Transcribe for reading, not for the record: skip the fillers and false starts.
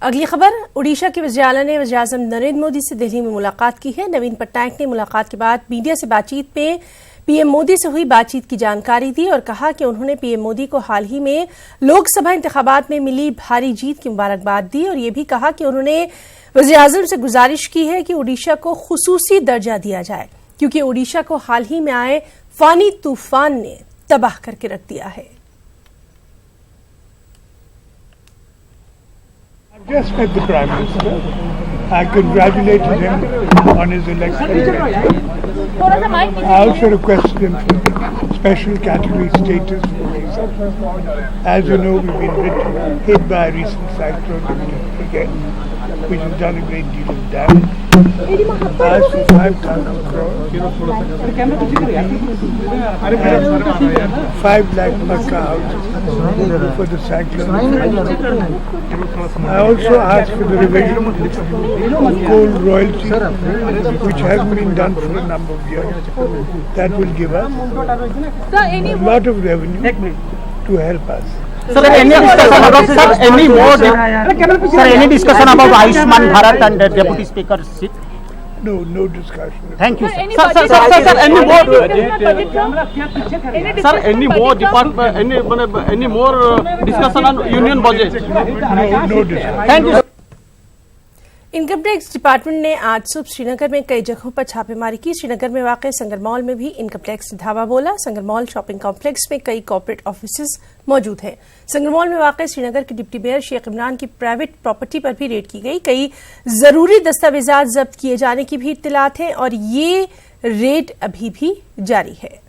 अगली खबर, उड़ीसा के वज़ीर आला ने वज़ीर-ए-आज़म नरेंद्र मोदी से दिल्ली में मुलाकात की है। नवीन पटनायक ने मुलाकात के बाद मीडिया से बातचीत में पीएम मोदी से हुई बातचीत की जानकारी दी और कहा कि उन्होंने पीएम मोदी को हाल ही में लोकसभा इंतखाबात में मिली भारी जीत की मुबारकबाद दी और ये भी कहा कि उन्होंने वज़ीर-ए-आज़म से गुजारिश की है कि उड़ीसा को खصوصی दर्जा दिया जाए क्योंकि उड़ीसा को हाल ही में आए फानी तूफान ने तबाह करके रख दिया है। I've just met the Prime Minister. I congratulated him on his election. I also requested him for special category status for Odisha. As you know, we've been hit by a recent cyclone again, which has done a great deal of damage. As for 5,000 crore, 5 lakh pucca houses for the cyclone. I also asked for the revision of coal royalty, which hasn't been done for a number of years. That will give us a lot of revenue to help us. Sir, any discussion about Ayushman Bharat and Deputy Speaker seat? No discussion. Thank you, sir. Sir, any more discussion on union budget? No discussion. Thank you. Income tax department ने आज सुबह श्रीनगर में कई जगहों पर छापेमारी की। श्रीनगर में वाक़ संगर मॉल में भी इनकम टैक्स ने धावा बोला। संगर मॉल शॉपिंग कॉम्प्लेक्स में कई कॉर्पोरेट ऑफिसेज मौजूद हैं। संगर मॉल में वाक़ श्रीनगर के डिप्टी मेयर शेख इमरान की प्राइवेट प्रॉपर्टी पर भी रेड की गई। कई जरूरी दस्तावेजात जब्त किए जाने की भी इत्तलात है और ये रेड अभी भी जारी है।